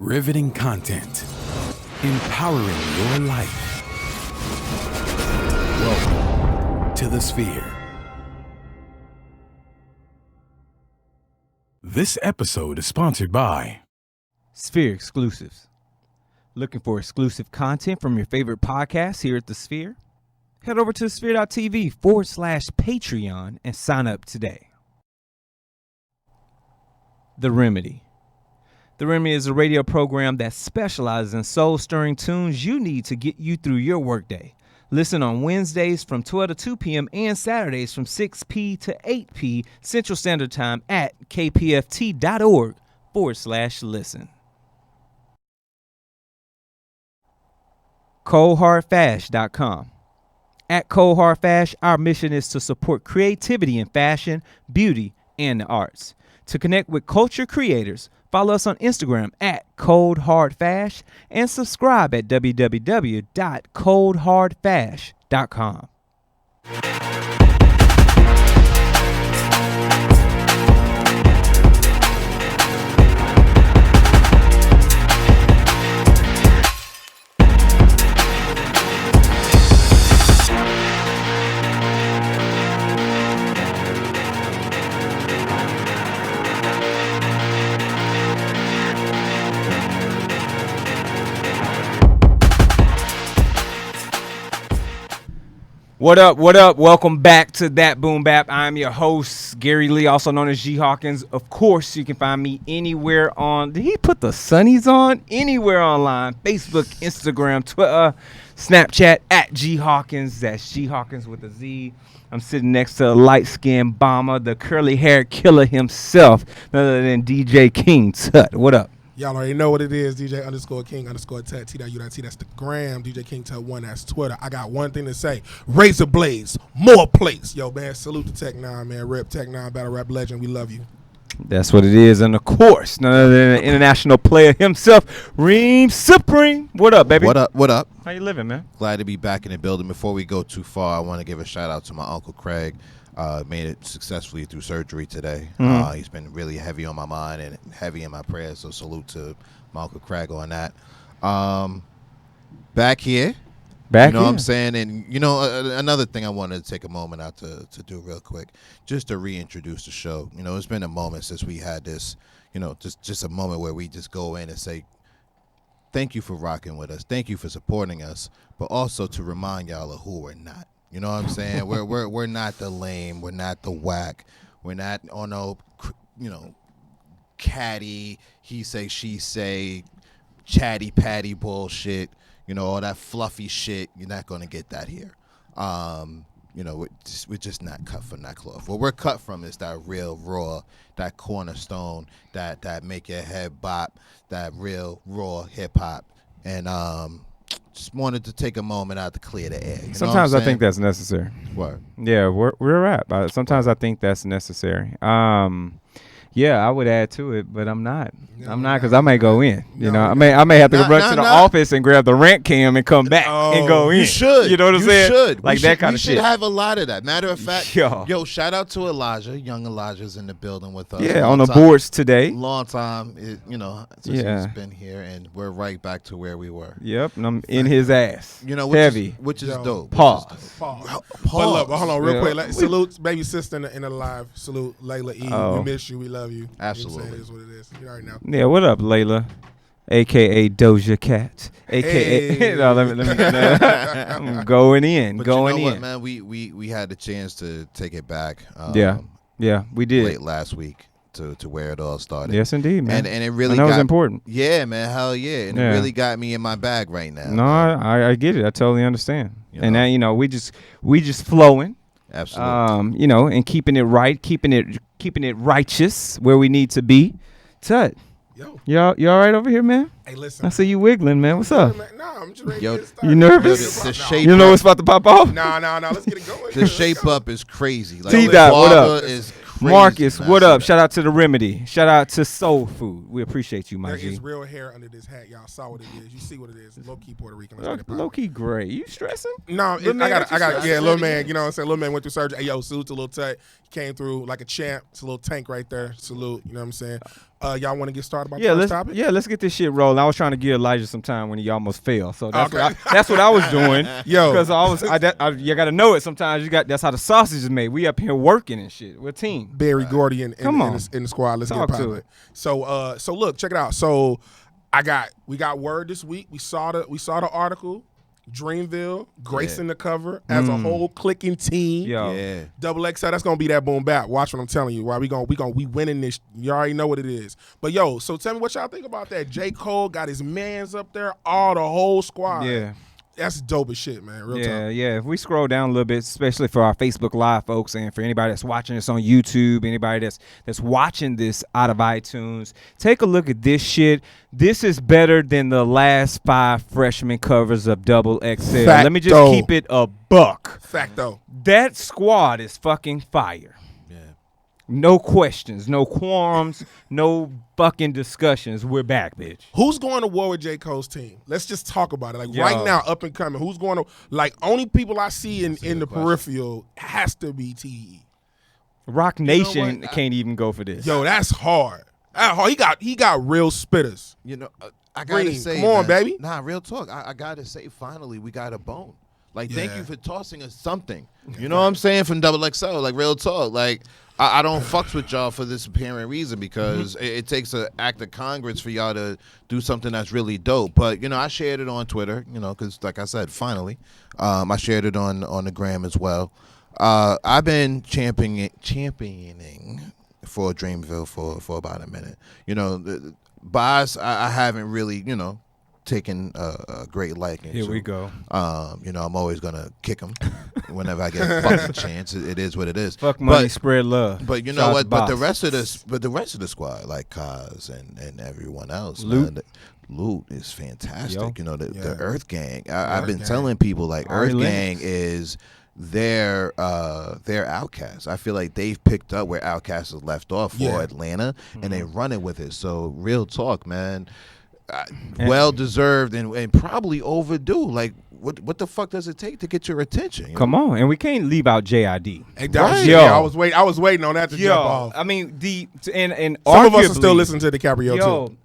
Riveting content. Empowering your life. Welcome to the Sphere. This episode is sponsored by Sphere Exclusives. Looking for exclusive content from your favorite podcasts here at the Sphere? Head over to sphere.tv/Patreon and sign up today. The Remedy. The Remedy is a radio program that specializes in soul-stirring tunes you need to get you through your workday. Listen on Wednesdays from 12 to 2 p.m. and Saturdays from 6 p. to 8 p. Central Standard Time at kpft.org/listen. ColdHardFash.com. At Cold Hard Fash, our mission is to support creativity in fashion, beauty, and the arts. To connect with culture creators, follow us on Instagram at Cold Hard Fash and subscribe at www.coldhardfash.com. What up, what up? Welcome back to That Boom Bap. I'm your host, Gary Lee, also known as G Hawkins. Of course, you can find me anywhere on, did he put the sunnies on? Anywhere online, Facebook, Instagram, Twitter, Snapchat, at G Hawkins. That's G Hawkins with a Z. I'm sitting next to a light-skinned bomber, the curly-haired killer himself, none other than DJ King Tut. What up? Y'all already know what it is. DJ_King_Tut, T.U.T. That's the gram. DJ King Tut 1, that's Twitter. I got one thing to say. Razor blades, more plates. Yo, man, salute to Tech 9, man. Rep Tech 9, battle rap legend. We love you. That's what it is. And, of course, none other than an international player himself, Reem Supreme. What up, baby? What up? What up? How you living, man? Glad to be back in the building. Before we go too far, I want to give a shout-out to my Uncle Craig. Made it successfully through surgery today. He's been really heavy on my mind and heavy in my prayers, so salute to my Uncle Craig on that. Back here. You know what I'm saying? And, you know, another thing I wanted to take a moment out to do real quick, just to reintroduce the show. You know, it's been a moment since we had this, you know, just a moment where we just go in and say, thank you for rocking with us. Thank you for supporting us. But also to remind y'all of who we're not. You know what I'm saying? We're not the lame. We're not the whack. We're not on no, you know, catty, he say, she say, chatty patty bullshit. You know, all that fluffy shit. You're not gonna get that here. You know, we're just not cut from that cloth. What we're cut from is that real raw, that cornerstone, that make your head bop, that real raw hip hop, and just wanted to take a moment out to clear the air. Sometimes I think that's necessary. What? Yeah, we're a rap. Sometimes I think that's necessary. Yeah, I would add to it, but I'm not. I'm not, because I may go in. You know, I may have to run to the office and grab the rant cam and come back and go in. You should. You know what I'm saying? Should. Like that kind of shit. We should have a lot of that. Matter of fact, yo, shout out to Elijah. Young Elijah's in the building with us. Yeah, on the boards today. Long time, you know, since he's been here, and we're right back to where we were. Yep, and I'm in his ass. You know, which is dope. Pause. But look, hold on real quick. Salute baby sister in the live. Salute Layla E. We miss you. We love you. Absolutely. It is what it is. You already know. Yeah, what up, Layla? AKA Doja Cat. AKA no, let me I'm going in. But going you know in. What, man, we had the chance to take it back. Yeah, we did. Late last week to where it all started. Yes, indeed, man. And it really that was important. Yeah, man, hell yeah. And it really got me in my bag right now. No, I get it. I totally understand. You and know? now, you know, we just flowing. Absolutely. You know, and keeping it right, keeping it righteous where we need to be. Tut. Yo. You all right over here, man? Hey, listen. I see you wiggling, man. What's up? No, I'm just ready to get started. You nervous? The shape you know what's about to pop off? No. Let's get it going. The shape up is crazy. Like, T-Dot, what up? Is crazy, Marcus, man. what up? Shout out to The Remedy. Shout out to Soul Food. We appreciate you, my There G. is real hair under this hat. Y'all saw what it is. You see what it is. Low-key Puerto Rican. Low-key gray. You stressing? No, I got little man, you know what I'm saying? Little man went through surgery. Hey, yo, salute to Lil Tut. He came through like a champ. It's a little tank right there. Salute, you know what I'm saying? Y'all want to get started about the first topic? Let's get this shit rolling. I was trying to give Elijah some time when he almost fell, so that's what I was doing. Yo, because you got to know it. Sometimes that's how the sausage is made. We up here working and shit. We're a team. Barry Gordy in the squad. Let's Talk get to popping. it. So look, check it out. So we got word this week. We saw the article. Dreamville gracing the cover as a whole clicking team. Yo. Double XL, that's gonna be that boom bap. Watch what I'm telling you. Why we winning this? You already know what it is. But yo, so tell me what y'all think about that. J. Cole got his mans up there, all the whole squad. Yeah. That's dope as shit, man. Real talk. Yeah. If we scroll down a little bit, especially for our Facebook Live folks, and for anybody that's watching this on YouTube, anybody that's watching this out of iTunes, take a look at this shit. This is better than the last 5 freshman covers of Double XL. Facto. Let me just keep it a buck. Facto. That squad is fucking fire. No questions, no quorums, no fucking discussions. We're back, bitch. Who's going to war with J. Cole's team? Let's just talk about it. Like right now, up and coming. Who's going to only people I see in the peripheral has to be TE. Rock Nation can't even go for this. Yo, that's hard. He got real spitters. I gotta say, come on, baby. Nah, real talk. I gotta say, finally, we got a bone. Thank you for tossing us something. You know what I'm saying? From Double XL, real talk. I don't fucks with y'all for this apparent reason because it takes an act of Congress for y'all to do something that's really dope. But, I shared it on Twitter, because, like I said, finally, I shared it on the gram as well. I've been championing for Dreamville for about a minute. The Boss, I haven't really, taken a great liking. Here we go. I'm always gonna kick him whenever I get a fucking chance. It is what it is. Fuck money, spread love. But you know what? But the rest of the squad, like Kaz and everyone else, Loot is fantastic. The Earth Gang. I've been telling people Earth Gang is their Outkast. I feel like they've picked up where Outkast has left off for Atlanta, and they're running with it. So real talk, man. Well deserved and probably overdue. What the fuck does it take to get your attention? Come on, and we can't leave out JID. Right. I was waiting on that to jump off. I mean, and some of us are still listening to DiCaprio too.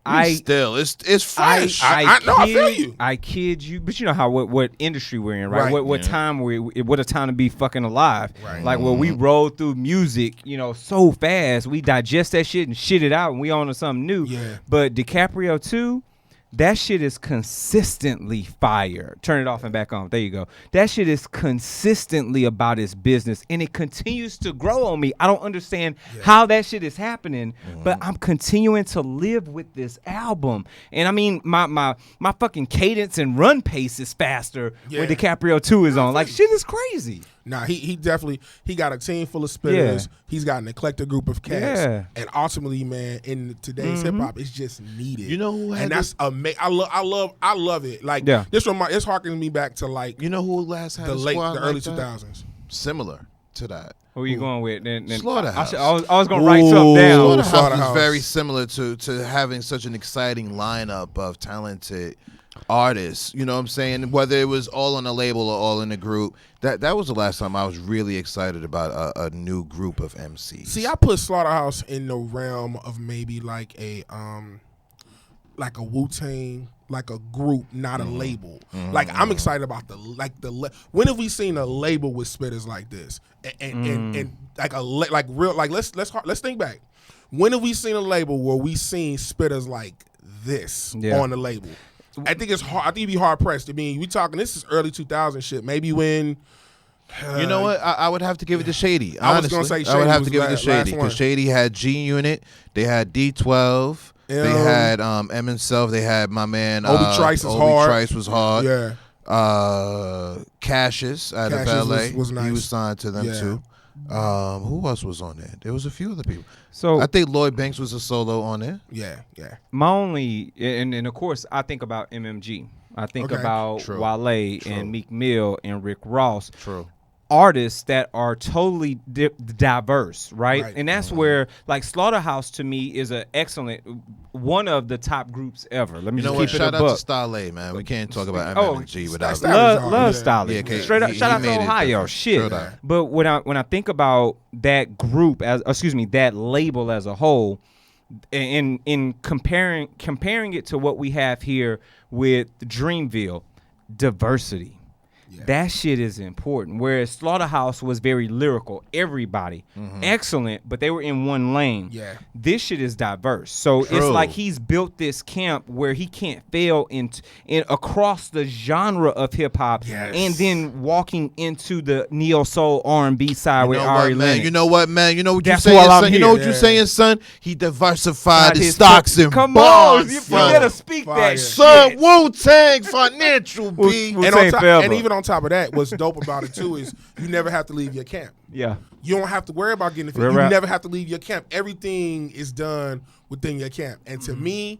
It's fresh. I feel you. I kid you, but you know how what industry we're in, right? What time what a time to be fucking alive. Right. Where we roll through music, so fast, we digest that shit and shit it out, and we on to something new. Yeah. But DiCaprio too. That shit is consistently fire. Turn it off and back on. There you go. That shit is consistently about his business, and it continues to grow on me. I don't understand how that shit is happening, but I'm continuing to live with this album. And I mean, my fucking cadence and run pace is faster when DiCaprio 2 is on. Shit is crazy. Nah, he definitely got a team full of spitters. He's got an eclectic group of cats, and ultimately, man, in today's hip hop, it's just needed. You know who had and that's amazing. I love it. This harkens me back to who last had the early 2000s. Similar to that. Who are you going with? Slaughterhouse. I was going to write something down. Slaughterhouse was very similar to having such an exciting lineup of talented artists, you know what I'm saying? Whether it was all on a label or all in a group, that was the last time I was really excited about a new group of MCs. See, I put Slaughterhouse in the realm of maybe a Wu-Tang, like a group, not a label. I'm excited about when have we seen a label with spitters like this? And let's think back. When have we seen a label where we seen spitters like this on the label? I think it's hard. I think you'd be hard pressed. I mean, we talking. This is early 2000 shit. Maybe when. You know what? I would have to give it to Shady. Honestly. I was gonna say Shady. I would have to give it to Shady because Shady had G Unit. They had D12. They had M himself. They had my man Obi Trice was hard. Obi Trice was hard. Yeah. Cassius out of LA. Was nice. He was signed to them too. Who else was on there? There was a few other people. So I think Lloyd Banks was a solo on there. Yeah. My only and of course I think about MMG. I think about Wale and Meek Mill and Rick Ross. True. Artists that are totally diverse, right? And that's where Slaughterhouse to me is an excellent one of the top groups ever. Let me just keep it shout a out buck. to Style, man. We can't talk about MMG without love Style. Straight up, shout out to made it Ohio. Shit. But when I think about that group that label as a whole, in comparing it to what we have here with Dreamville, diversity. Yeah. That shit is important. Whereas Slaughterhouse was very lyrical, everybody excellent, but they were in one lane. Yeah, this shit is diverse. So it's like he's built this camp where he can't fail in across the genre of hip hop, and then walking into the neo soul R&B side with Ari Lennox. You know what, man? You know what you saying, son? You know what you saying, son? He diversified his stocks and Come bonds. on, you gotta speak that, son. Wu-Tang Financial, B. And even on top of that, what's dope about it too is you never have to leave your camp. Yeah, you don't have to worry about getting it. You never have to leave your camp. Everything is done within your camp, and to me,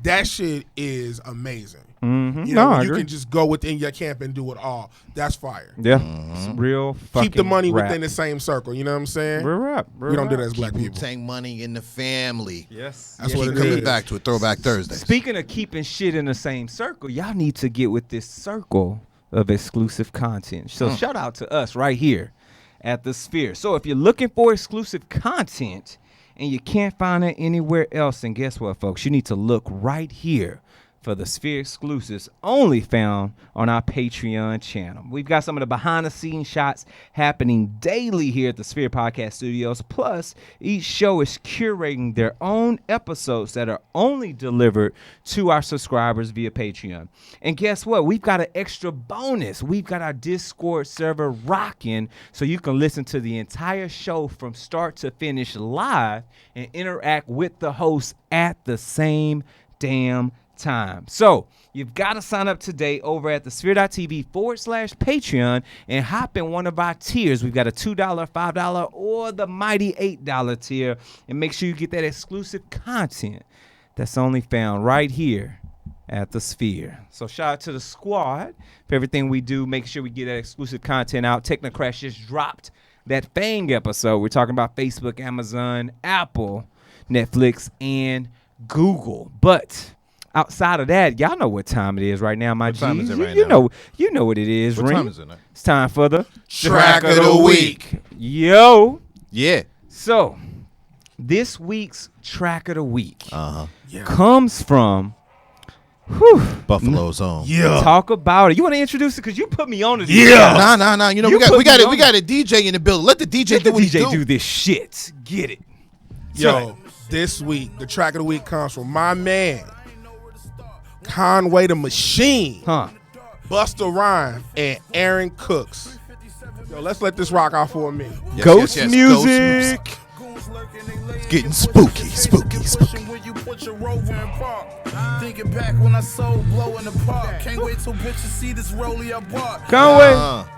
that shit is amazing. You know, you can just go within your camp and do it all. That's fire. Yeah, it's real. Keep the money within the same circle. You know what I'm saying? Real rap. We don't do that as black people. Take money in the family. Yes, that's what it coming is. Back to a Throwback Thursday. Speaking of keeping shit in the same circle, y'all need to get with this circle of exclusive content. So shout out to us right here at the Sphere. So if you're looking for exclusive content and you can't find it anywhere else, then guess what, folks? You need to look right here for the Sphere exclusives only found on our Patreon channel. We've got some of the behind-the-scenes shots happening daily here at the Sphere Podcast Studios. Plus, each show is curating their own episodes that are only delivered to our subscribers via Patreon. And guess what? We've got an extra bonus. We've got our Discord server rocking so you can listen to the entire show from start to finish live and interact with the host at the same damn time. So you've got to sign up today over at thesphere.tv/Patreon and hop in one of our tiers. We've got a $2, $5, or the mighty $8 tier, and make sure you get that exclusive content that's only found right here at the Sphere. So shout out to the squad for everything we do. Make sure we get that exclusive content out. Technocrash just dropped that Fang episode. We're talking about Facebook, Amazon, Apple, Netflix, and Google. But outside of that, y'all know what time it is right now, my G. What time is it right now? You know what it is, What Ring. time is it now? It's time for the Track of the Week. Yo. Yeah. So, this week's Track of the Week Yeah. comes from Buffalo's own. Yeah. Talk about it. You want to introduce it? Because you put me on it. Yeah. Nah. You know, You we put got me a DJ in the building. Let the DJ Let do the what he DJ do. do this shit. Get it. Yo, this week, the track of the week comes from my man, Conway The Machine, Busta Rhymes, and Aaron Cooks. Yo, let's let this rock out for a minute. Yes, Ghost yes. music. It's getting spooky. Thinking back when I sold blow in the park. Can't wait till bitches see this rollie I bought. Conway.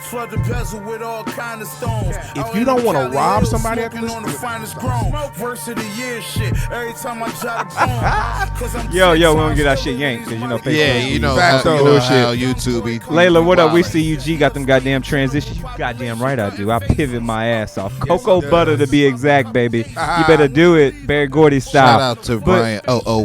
Flood the bezel with all kind of stones. If you don't want to rob somebody after on the this, finest grown. Verse of the year shit. Every time I jot a poem. Yo, we don't get our shit yanked. Cause you know, Facebook. Yeah, you know, Facts, how, though. how YouTube be. Layla, what up? We see you. G got them goddamn transitions. You goddamn right I do. I pivot my ass off. Cocoa butter to be exact, baby. You better do it, Barry Gordy style. Shout out to Brian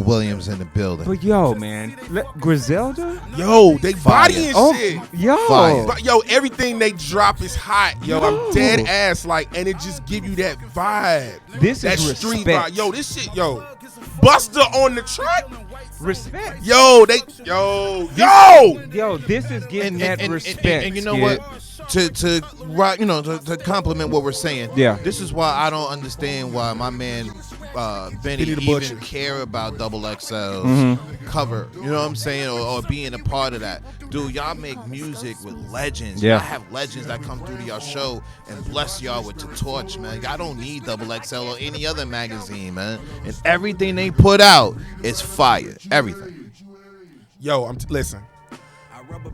Williams in the building. But yo, man, Griselda. yo, they bodying shit. Yo, But yo, everything they drop is hot. Yo, I'm dead ass like, and it just give you that vibe. This that is street respect. vibe. Yo, this shit, yo, Buster on the track. Respect. Yo, this This is getting that respect. And you know what? To compliment what we're saying. Yeah. This is why I don't understand why my man Benny the even Butcher. care about Double XL's cover. You know what I'm saying? Or being a part of that. Dude, y'all make music with legends. Yeah. Y'all have legends that come through to y'all show and bless y'all with the torch, man. Y'all don't need Double XL or any other magazine, man. And everything they put out is fire. Everything. Yo, listen.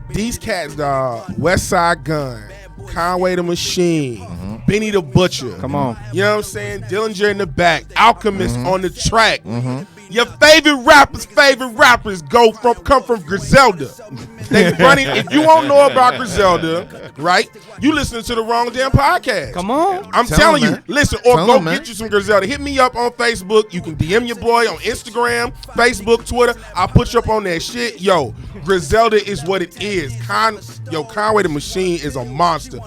These cats, dog. West Side Gun, Conway The Machine, Benny the Butcher. Come on. You know what I'm saying? Dillinger in the back, Alchemist on the track. Your favorite rappers' come from Griselda. They running. If you don't know about Griselda, right? You listening to the wrong damn podcast. Come on. I'm Tell telling him, you, man. listen, or Tell go him, man. get you some Griselda. Hit me up on Facebook. You can DM your boy on Instagram, Facebook, Twitter. I'll put you up on that shit. Yo, Griselda is what it is. Conway The Machine is a monster.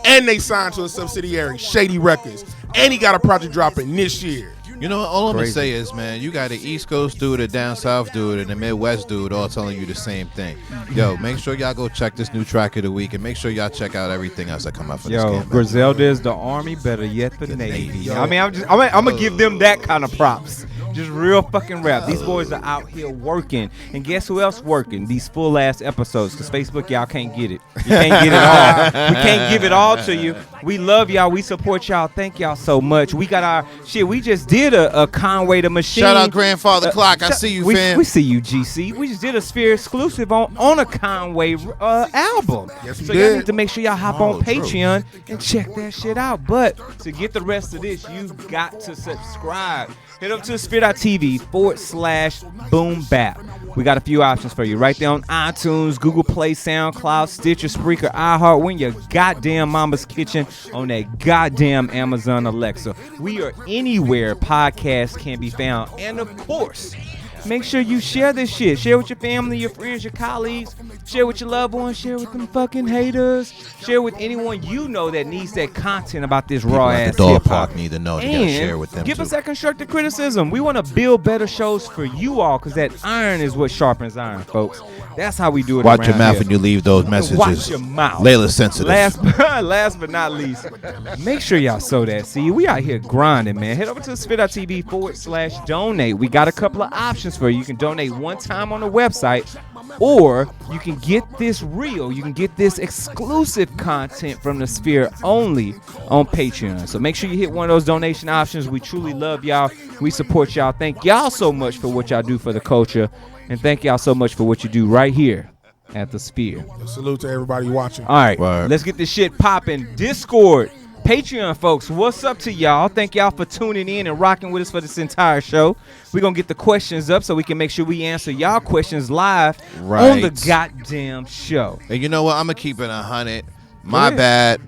And they signed to a subsidiary, Shady Records. And he got a project dropping this year. You know, all I'm going to say is, man, you got an East Coast dude, a down South dude, and a Midwest dude all telling you the same thing. Yo, make sure y'all go check this new track of the week, and make sure y'all check out everything else that come out for this game. Griselda is the Army, better yet the Navy. Yo. I mean, I'm going to give them that kind of props. Just real fucking rap. These boys are out here working. And guess who else working? These full-ass episodes. Because Facebook, y'all can't get it. You can't get it all. We can't give it all to you. We love y'all. We support y'all. Thank y'all so much. We got our shit. We just did a Conway The Machine. Shout out Grandfather Clock. I see you, fam. We see you, GC. We just did a Sphere exclusive on a Conway album. Yes, so y'all need to make sure y'all hop on Patreon and check that shit out. But to get the rest of this, you've got to subscribe. Head up to sphere.tv/Boom Bap. We got a few options for you right there on iTunes, Google Play, SoundCloud, Stitcher, Spreaker, iHeart. We're in your goddamn mama's kitchen on that goddamn Amazon Alexa. We are anywhere podcasts can be found. And of course, make sure you share this shit. Share with your family, your friends, your colleagues. Share with your loved ones. Share with them fucking haters. Share with anyone you know that needs that content about this raw ass the dog hip hop. park need to know. You gotta share with them. Give too. us that constructive criticism. We want to build better shows for you all, because that iron is what sharpens iron, folks. That's how we do it. Watch your mouth here. when you leave those messages. Watch your mouth. Layla sensitive. Last but not least, make sure y'all sow that seed. We out here grinding, man. Head over to sphere.tv/donate. We got a couple of options for you. You can donate one time on the website, or you can get this reel. You can get this exclusive content from the Sphere only on Patreon. So make sure you hit one of those donation options. We truly love y'all. We support y'all. Thank y'all so much for what y'all do for the culture. And thank y'all so much for what you do right here at the Sphere. Salute to everybody watching. All right, Word. Let's get this shit popping. Discord, Patreon, folks, what's up to y'all? Thank y'all for tuning in and rocking with us for this entire show. We're going to get the questions up so we can make sure we answer y'all questions live on the goddamn show. And you know what? I'm going to keep it 100. My bad.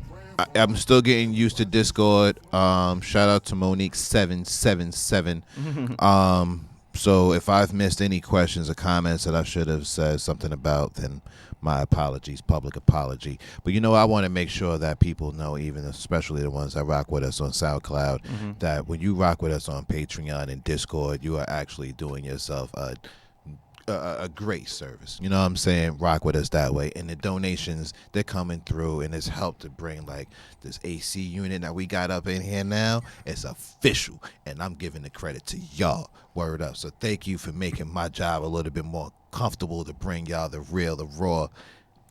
I'm still getting used to Discord. Shout out to Monique777. So if I've missed any questions or comments that I should have said something about, then my apologies, public apology. But you know, I want to make sure that people know, even especially the ones that rock with us on SoundCloud, that when you rock with us on Patreon and Discord, you are actually doing yourself a great service. You know what I'm saying? Rock with us that way. And the donations, they're coming through, and it's helped to bring like this AC unit that we got up in here now. It's official, and I'm giving the credit to y'all. Word up. So thank you for making my job a little bit more comfortable to bring y'all the real, the raw.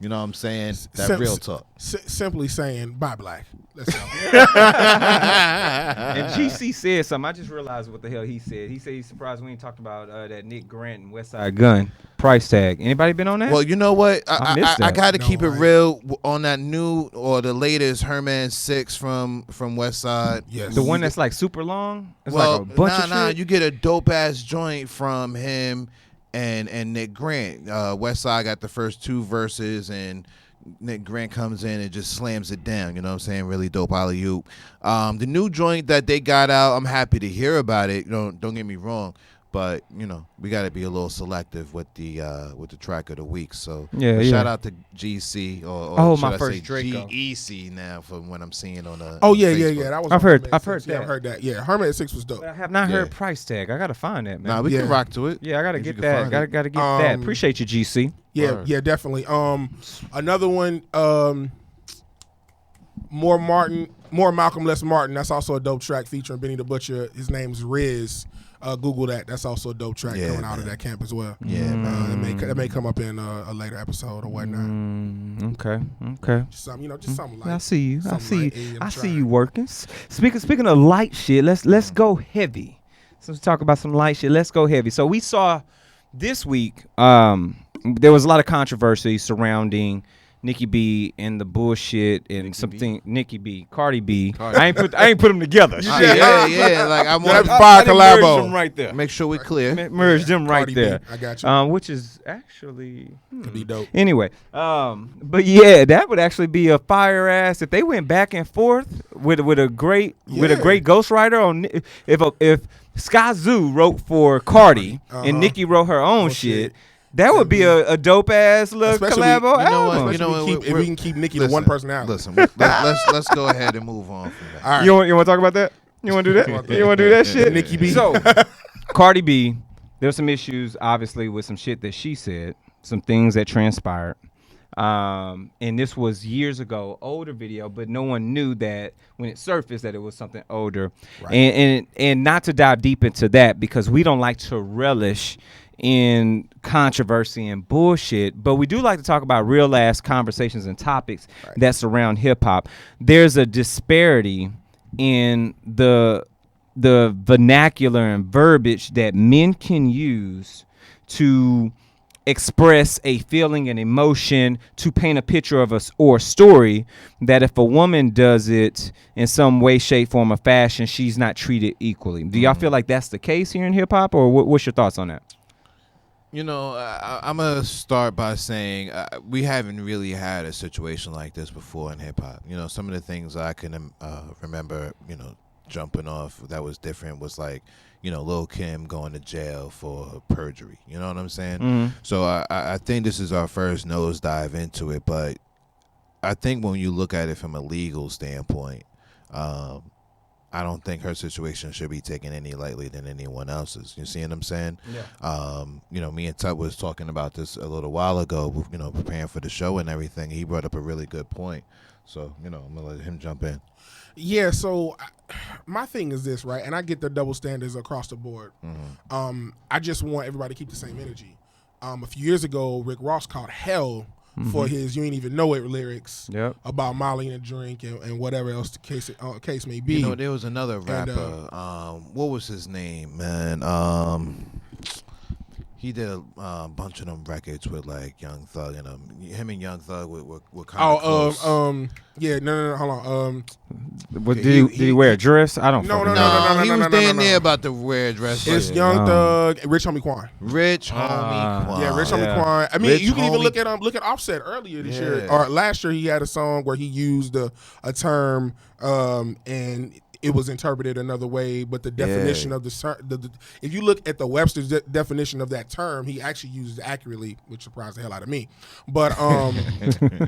You know what I'm saying? That real talk. Simply saying, bye, Black. Let's go. And GC said something. I just realized what the hell he said. He said he's surprised we ain't talked about that Nick Grant and Westside Gun price tag. Anybody been on that? Well, you know what? I got to keep it right? real on that new or the latest Herman 6 from Westside. Yes. The one that's like super long? It's Well, like a bunch of shit? you get a dope ass joint from him and Nick Grant. Westside got the first two verses, and Nick Grant comes in and just slams it down. You know what I'm saying? Really dope alley-oop. The new joint that they got out, I'm happy to hear about it. Don't get me wrong, but you know, we got to be a little selective with the track of the week. So shout out to GC or my should I first say Draco. GEC now from what I'm seeing on the. Oh yeah, Facebook. yeah. That was I've heard Herman that. 6. Yeah, I've heard that. Yeah, Herman 6 was dope. I have not heard price tag. I gotta find that, man. Nah, we can rock to it. Yeah, I gotta If you get can that. find it. Gotta get that. Appreciate you, GC. Yeah, Word. yeah, definitely. Another one, more Malcolm, Less Martin. That's also a dope track featuring Benny the Butcher. His name's Riz. Google that. That's also a dope track coming out of that camp as well. Yeah, man. That may come up in a later episode or whatnot. Okay. Just something, just something like. I see you. I see you. AM I see track. you working. Speaking of light shit, let's go heavy. Since we talk about some light shit, let's go heavy. So we saw this week, there was a lot of controversy surrounding Nicki B and the bullshit and Cardi B. I ain't put them together. Shit. Yeah. Like I want That's to fire I done merged collabo. them right there. make sure we're clear. Merge them right Cardi B, there. I got you. Which is actually Could be dope. anyway. But yeah, that would actually be a fire ass if they went back and forth with a great ghostwriter on if Sky Zoo wrote for Cardi and Nicki wrote her own shit. That would be a dope ass little Especially- collabo you know album. what? You know what? If we can keep Nicki to one personality. Listen, let's go ahead and move on from that. All right. You want to talk about that? You want to do that? You want to do that shit? Nicki B. So, Cardi B, there's some issues, obviously, with some shit that she said, some things that transpired. And this was years ago, older video, but no one knew that when it surfaced that it was something older. Right. And not to dive deep into that, because we don't like to relish in controversy and bullshit, but we do like to talk about real ass conversations and topics that surround hip hop. There's a disparity in the vernacular and verbiage that men can use to express a feeling and emotion, to paint a picture of us or a story, that if a woman does it in some way, shape, form, or fashion, she's not treated equally. Do y'all feel like that's the case here in hip hop, or what's your thoughts on that? You know, I'm going to start by saying we haven't really had a situation like this before in hip-hop. You know, some of the things I can remember, you know, jumping off that was different was like, you know, Lil' Kim going to jail for perjury. You know what I'm saying? Mm-hmm. So I think this is our first nosedive into it. But I think when you look at it from a legal standpoint, I don't think her situation should be taken any lightly than anyone else's. You see what I'm saying? Yeah. You know, me and Tut was talking about this a little while ago, you know, preparing for the show and everything. He brought up a really good point. So, you know, I'm going to let him jump in. Yeah, so my thing is this, right? And I get the double standards across the board. Mm-hmm. I just want everybody to keep the same energy. A few years ago, Rick Ross caught hell for his "You Ain't Even Know It" lyrics about Molly and a drink and whatever else the case may be. You know, there was another rapper. What was his name, man? He did a bunch of them records with like Young Thug and him and Young Thug were kind of close. Yeah, no, hold on. Did he wear a dress? I don't. No. He was damn near about to wear a dress. It's Young Thug, Rich Homie Quan. Rich Homie Quan. Yeah, Rich Homie Quan. I mean, Rich you can even look at Offset earlier this year or last year. He had a song where he used a term and it was interpreted another way, but the definition of the if you look at the Webster's definition of that term, he actually used it accurately, which surprised the hell out of me. But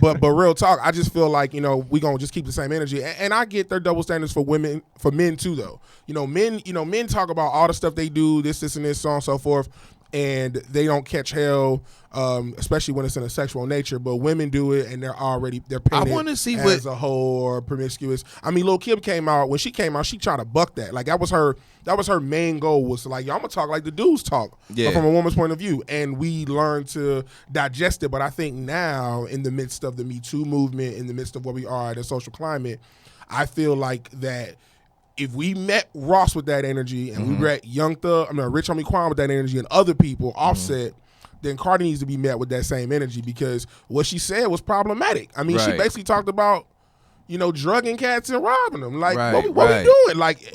but real talk, I just feel like, you know, we gonna just keep the same energy, and I get their double standards for men too, though. Men talk about all the stuff they do, this and this, so on and so forth, and they don't catch hell, especially when it's in a sexual nature. But women do it, and they're painted I want to see as a whole or promiscuous. I mean, Lil' Kim came out. When she came out, she tried to buck that. Like that was her main goal, was like, yo, I'm gonna talk like the dudes talk, but from a woman's point of view. And we learned to digest it. But I think now, in the midst of the Me Too movement, in the midst of where we are at a social climate, I feel like that if we met Ross with that energy and we met Rich Homie Quan with that energy and other people, Offset, then Cardi needs to be met with that same energy, because what she said was problematic. I mean, she basically talked about, you know, drugging cats and robbing them. Like, what we doing? Like,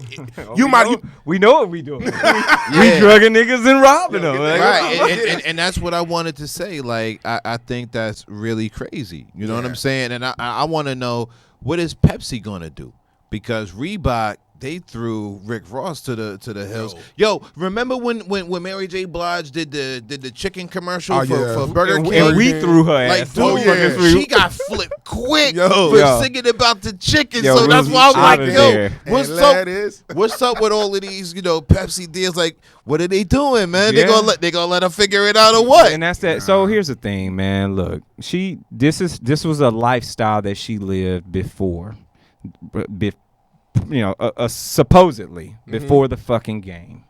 we know what we doing. We drugging niggas and robbing them. Right, and that's what I wanted to say. Like, I think that's really crazy. You know what I'm saying? And I want to know, what is Pepsi gonna do? Because Reebok, they threw Rick Ross to the hills. Yo, remember when Mary J. Blige did the chicken commercial for Burger King? And we threw her ass. Like, dude, she got flipped quick for singing about the chicken. So that's why I'm like, yo, what's up with all of these, you know, Pepsi deals? Like, what are they doing, man? They gonna let her figure it out or what? And that's that. So here's the thing, man. Look, this was a lifestyle that she lived before. You know, supposedly before the fucking game.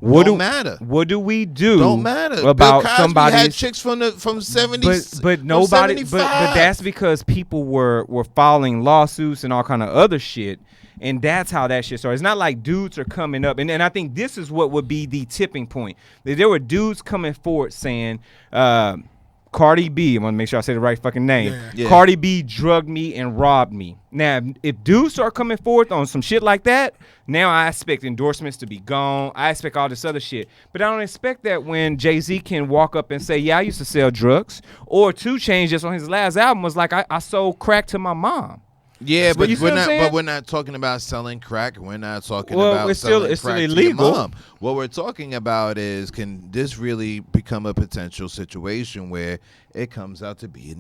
Don't matter. What do we do? Don't matter about somebody had chicks from 70s, but nobody. But that's because people were filing lawsuits and all kind of other shit, and that's how that shit started. It's not like dudes are coming up, and I think this is what would be the tipping point. There were dudes coming forward saying, Cardi B, I want to make sure I say the right fucking name. Yeah. Cardi B drugged me and robbed me. Now, if dudes start coming forth on some shit like that, now I expect endorsements to be gone. I expect all this other shit. But I don't expect that when Jay-Z can walk up and say, yeah, I used to sell drugs. Or 2 Chainz just on his last album was like, I sold crack to my mom. Yeah, but you see what I'm saying? we're not talking about selling crack. We're not talking Well, about it's selling still crack to your illegal. mom. What we're talking about is, can this really become a potential situation where it comes out to be,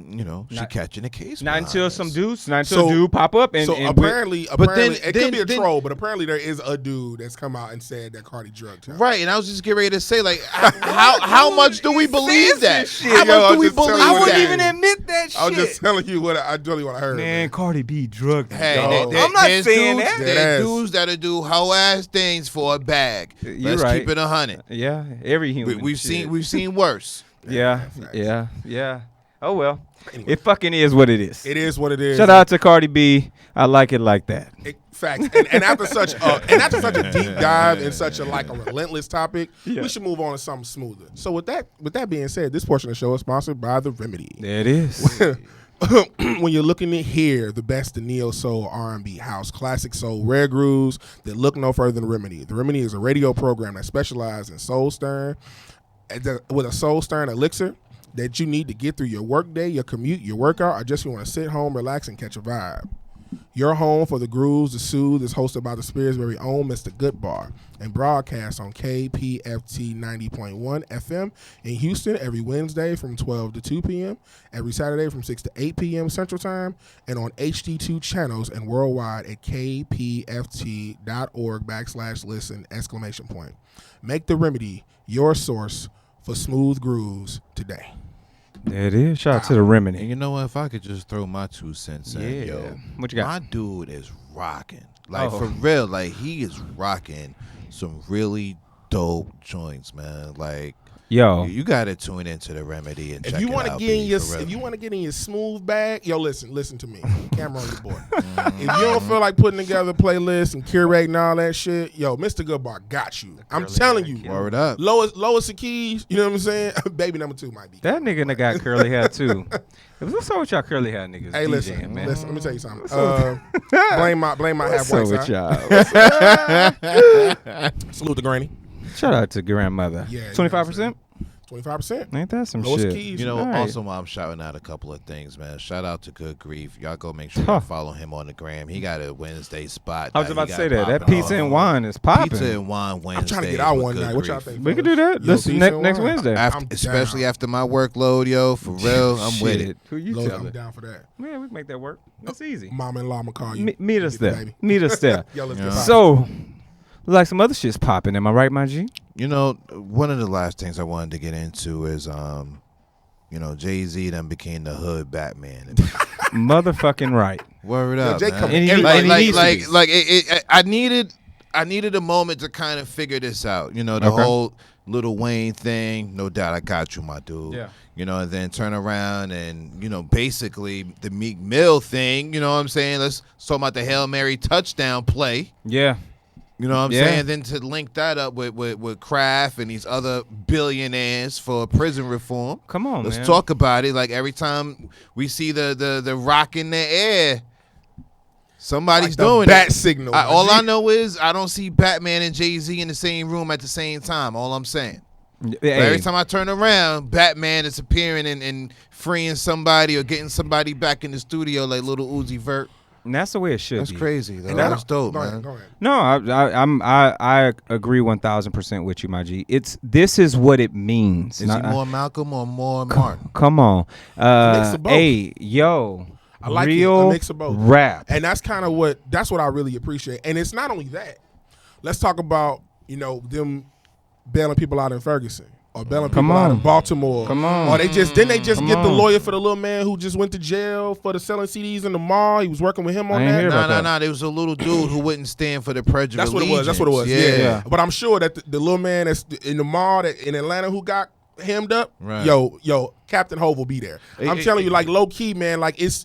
she catching a case? Not until behind some this. dudes, not until a dude pop up and. So and apparently, then- it could be a then- troll, but apparently there is a dude that's come out and said that Cardi drugged him. Right, and I was just getting ready to say, like, how much do we believe that? shit. How Yo, much I'm do we just telling believe you I wouldn't that? even admit that shit. I was just telling you what I heard. Man, Cardi B drugged. Hey, Yo. there- I'm not there's saying dudes, that. There's Deadass. dudes that'll do hoe ass things for a bag. You're Let's right. keep it 100. Yeah, every human. We've shit. seen worse. Yeah, Facts. yeah. Oh well, Anyway. it fucking is what it is. It is what it is. Shout out to Cardi B. I like it like that. Facts. And after such a deep dive and such a relentless topic, we should move on to something smoother. So with that being said, this portion of the show is sponsored by The Remedy. There it is. When you're looking to hear the best in neo soul, R&B, house, classic soul, rare grooves, then look no further than The Remedy. The Remedy is a radio program that specializes in soul stirring, with a soul stirring elixir that you need to get through your workday, your commute, your workout, or just you want to sit home, relax, and catch a vibe. Your home for the grooves, the soothe is hosted by the Spears' very own Mr. Good Bar and broadcast on KPFT 90.1 FM in Houston every Wednesday from 12 to 2 p.m., every Saturday from 6 to 8 p.m. Central Time, and on HD2 channels and worldwide at kpft.org/listen! Make The Remedy your source for smooth grooves today. There it is. Shout out to The Remedy. And you know what? If I could just throw my 2 cents in, Yeah. yo, What you got? my dude is rocking. Like, Oh. for real, like, he is rocking some really dope joints, man. Like, Yo, you got to tune into The Remedy and check If you it want to out. get in B, your for real. if you want to get in your smooth bag, yo, listen to me. Camera on your boy. If you don't feel like putting together a playlist and curating all that shit, yo, Mr. Goodbar got you. I'm telling you. Word up. Lois the keys, you know what I'm saying? Baby number 2 might be. that nigga that got curly hair too. What's up with y'all curly hair niggas? Hey, DJing, listen, man. let me tell you something. Blame my half What's white up side. with y'all? Salute the granny. Shout out to grandmother. Yeah, 25%. 25%. Ain't that some Lois shit? keys. You know, All right. also while I'm shouting out a couple of things, man. Shout out to Good Grief. Y'all go make sure you follow him on the gram. He got a Wednesday spot. I was that about he to say got that popping pizza off. and wine is popping. Pizza and wine Wednesday. I'm trying to get out with one Good night. What y'all Grief. think? We could do that. Yo, This is pizza and next wine. Wednesday. I'm Especially down. after my workload, yo. For real, I'm with Shit. it. Who you I'm telling? down for that. Yeah, we can make that work. That's easy. Mama-in-law, I'm going to call you. Meet us Get the there. baby. Meet us there. Yo, let's Yeah. get poppin'. So, like some other shit's popping. Am I right, my G? You know, one of the last things I wanted to get into is, Jay-Z done became the hood Batman. Motherfucking right. Word up, Jay man. come- And he everybody needs to be. I needed a moment to kind of figure this out. You know, the Okay. whole Lil Wayne thing. No doubt, I got you, my dude. Yeah. You know, and then turn around and basically the Meek Mill thing. You know what I'm saying? Let's talk about the Hail Mary touchdown play. Yeah. You know what I'm Yeah. saying? Then to link that up with Kraft and these other billionaires for prison reform. Come on, Let's man. talk about it. Like every time we see the rock in the air, somebody's Like the doing bat it. signal. All I know is I don't see Batman and Jay-Z in the same room at the same time. All I'm saying. But every time I turn around, Batman is appearing and freeing somebody or getting somebody back in the studio like little Uzi Vert. And that's the way it should That's be. crazy, though. And That's dope, go man. ahead, go ahead. No, I agree 1,000% with you, my G. This is what it means. Is he more Malcolm or more Martin? Come on, mix of both. hey, yo, I like it. real A mix of both. rap. And that's kind of that's what I really appreciate. And it's not only that. Let's talk about, them bailing people out in Ferguson or bailing Come people out in on. Baltimore. Come on. Or they just get the on. lawyer for the little man who just went to jail for the selling CDs in the mall. He was working with him on I ain't that. hear about that. Nah. There was a little dude who wouldn't stand for the Pledge of That's what it was. That's what it was. Allegiance. Yeah. But I'm sure that the little man that's in the mall in Atlanta who got hemmed up, Right. yo, Captain Hove will be there. I'm telling you, like low key, man, like this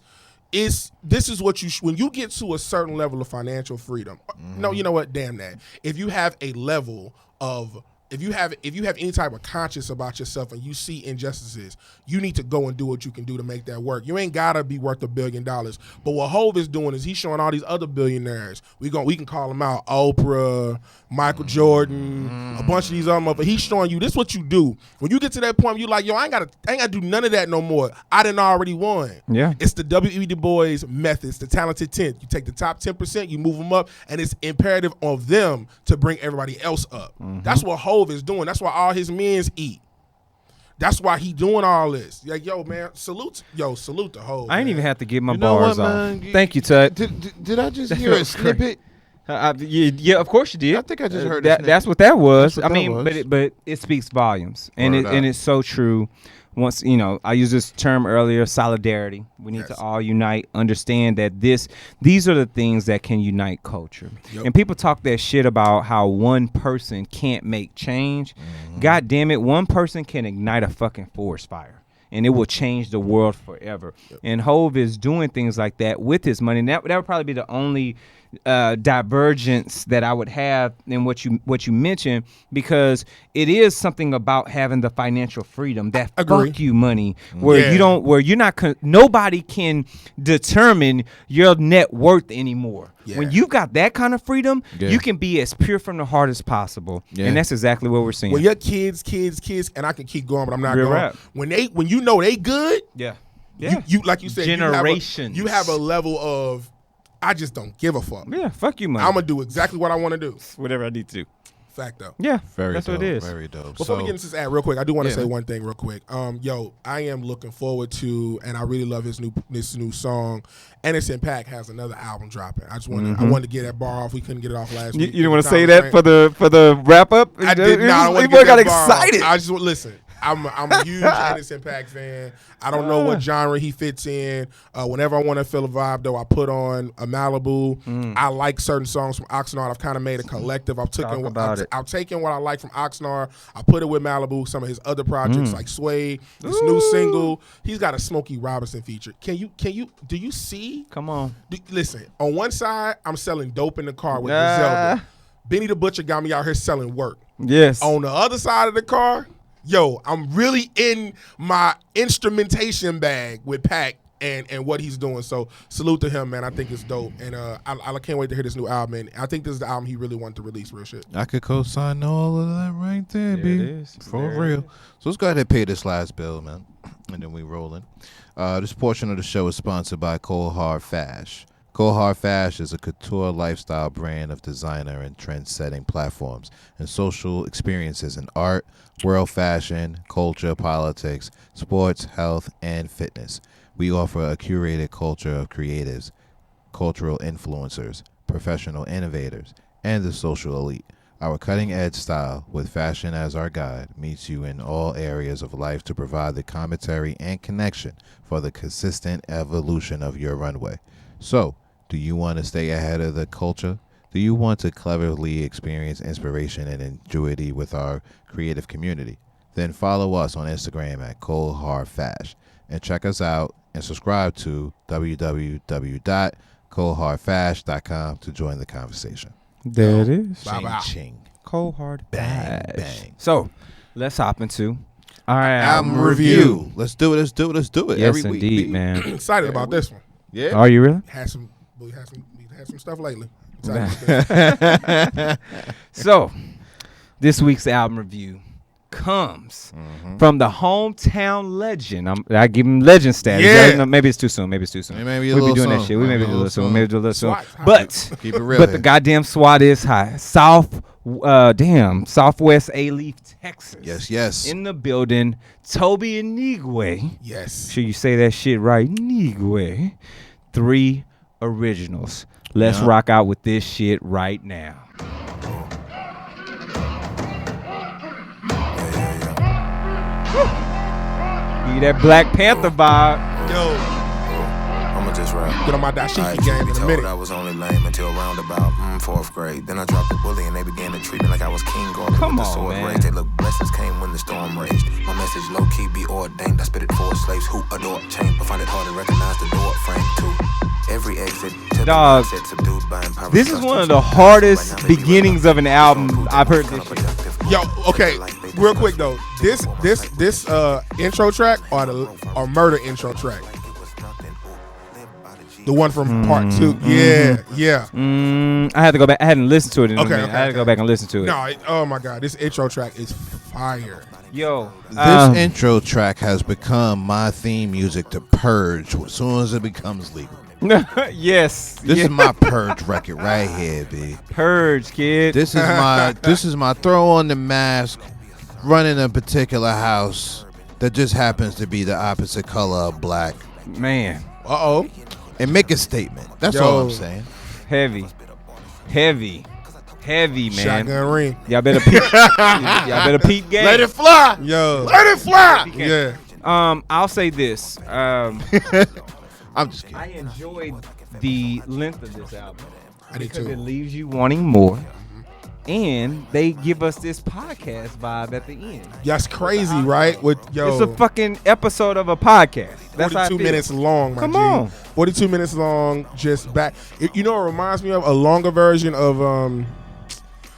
is what when you get to a certain level of financial freedom. No, you know what? Damn that. If you have a level of if you have any type of conscience about yourself and you see injustices, you need to go and do what you can do to make that work. You ain't gotta be worth $1 billion. But what Hov is doing is he's showing all these other billionaires. We can call them out: Oprah, Michael Jordan, a bunch of these other motherfuckers. He's showing you this what you do. When you get to that point, you like, yo, I ain't gotta do none of that no more. I done already won. Yeah, it's the W.E. Du Bois method. It's the talented 10th. You take the top 10%, you move them up, and it's imperative of them to bring everybody else up. That's what Hov is doing. That's why all his mens eat. That's why he doing all this. Like, yo, man, salute to Hov. I ain't man. even have to get my You know bars what, off. man? Thank you, Tut. Did I just hear a snippet? Yeah, of course you did. I think I just heard that. That's what that was. That's what I mean, that was. but it speaks volumes, and Word up. it's so true. Once I used this term earlier, solidarity. We need to all unite. Understand that these are the things that can unite culture. Yep. And people talk that shit about how one person can't make change. God damn it, one person can ignite a fucking forest fire. And it will change the world forever. Yep. And Hov is doing things like that with his money. And that would probably be the only divergence that I would have in what you mentioned, because it is something about having the financial freedom that fuck you money, where nobody can determine your net worth anymore. Yeah. When you got that kind of freedom, you can be as pure from the heart as possible. Yeah. And that's exactly what we're seeing. When your kids, and I can keep going, but I'm not Real going. Rap. When you know they good, yeah. You like you said, generations. You have a level of, I just don't give a fuck. Yeah, fuck you, money. I'm gonna do exactly what I want to do. Whatever I need to do. Fact though. Yeah, that's dope, what it is. Very dope. Before we get into this ad real quick, I do want to say one thing real quick. I am looking forward to, and I really love this new song. Anderson .Paak has another album dropping. I wanted to get that bar off. We couldn't get it off last week. You didn't want to say that for the wrap up? I did not. People got excited. I just listen. I'm a huge Anderson .Paak fan. I don't know what genre he fits in. Whenever I want to feel a vibe, though, I put on a Malibu. I like certain songs from Oxnard. I've kind of made a collective. I've taken what I like from Oxnard. I put it with Malibu. Some of his other projects like Sway, this new single. He's got a Smokey Robinson feature. Do you see? Come on. Listen, on one side, I'm selling dope in the car with Griselda. Benny the Butcher got me out here selling work. Yes. On the other side of the car, yo, I'm really in my instrumentation bag with Pac and what he's doing. So salute to him, man. I think it's dope. And I can't wait to hear this new album. And I think this is the album he really wanted to release, real shit. I could co-sign all of that right there, B. It is. For real. So let's go ahead and pay this last bill, man. And then we rolling. This portion of the show is sponsored by Cold Hard Fash. Cold Hard Fash is a couture lifestyle brand of designer and trend-setting platforms and social experiences in art, world fashion, culture, politics, sports, health, and fitness. We offer a curated culture of creatives, cultural influencers, professional innovators, and the social elite. Our cutting-edge style, with fashion as our guide, meets you in all areas of life to provide the commentary and connection for the consistent evolution of your runway. So, do you want to stay ahead of the culture? Do you want to cleverly experience inspiration and ingenuity with our creative community? Then follow us on Instagram at Cold Hard Fash and check us out and subscribe to www.coldhardfash.com to join the conversation. There it is. Ching. Cold Hard Bang, Fash. bang. So let's hop into our album review. Let's do it. Yes, every week. indeed, man. Excited about this one. Yeah. Are you really? We had some stuff lately. So, this week's album review comes from the hometown legend. I give him legend status. Yeah. No, maybe it's too soon. We'll be doing that shit. We maybe do a little soon. Maybe do a little soon. But Keep it real. But the goddamn SWAT is high. Southwest A-Leaf, Texas. Yes. In the building. Tobe Nwigwe. Yes. Sure you say that shit right. Nwigwe. 3 originals. Let's rock out with this shit right now. Give you that Black Panther vibe. Yo, I'ma just rap. get on my dashiki game in a minute. I was only lame until around about 4th grade. Then I dropped the bully and they began to treat me like I was King Garlic Come with the on, sword man. raised. They look blessings came when the storm raged. My message low key be ordained. I spit it for slaves who adore change, but find it hard to recognize the door frame too. Every exit to Dog, the mindset subdued by impoverished this is one of the customs. hardest Right now, they be beginnings right of an up. album I've heard this shit. Counterproductive. Yo, okay, real quick though. This intro track or Murder intro track? The one from part 2. Yeah. I had to go back. I hadn't listened to it in a minute. Okay, I had to go back and listen to it. No, oh my God, this intro track is fire. Yo, This intro track has become my theme music to Purge as soon as it becomes legal. yes. This is my Purge record right here, B. Purge, kid. This is my throw on the mask, run in a particular house that just happens to be the opposite color of black. Man. Uh-oh. And make a statement. That's all I'm saying. Heavy, man. Shotgun ring. Y'all better peep. Y'all better peep game. Let it fly. Yo. Let it fly. Yeah. I'll say this. I'm just kidding. I enjoyed the length of this album. I did Because it too. leaves you wanting more. And they give us this podcast vibe at the end. That's crazy, right? It's a fucking episode of a podcast. That's 42 minutes long, my Come G. on. 42 minutes long, just back. You know, it reminds me of a longer version of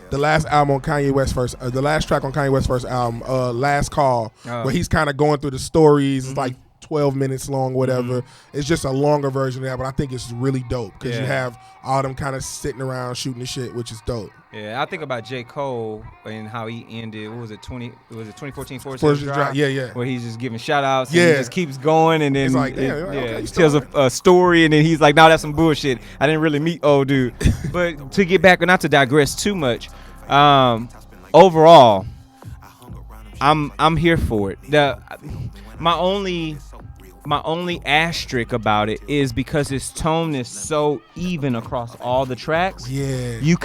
the last album on Kanye West's first, the last track on Kanye West's first album, Last Call, where he's kind of going through the stories. It's like 12 minutes long, whatever. It's just a longer version of that, but I think it's really dope because you have all them kind of sitting around shooting the shit, which is dope. Yeah, I think about J. Cole and how he ended. What was it? 2014 Forest Forest Hills Drive, Drive? yeah. Where he's just giving shout outs and Yeah. he just keeps going and then It's like, okay, he you tells a story and then he's like, no, that's some bullshit. I didn't really meet old dude. But to get back, not to digress too much, overall, I'm here for it. My only asterisk about it is because its tone is so even across all the tracks. Yeah. You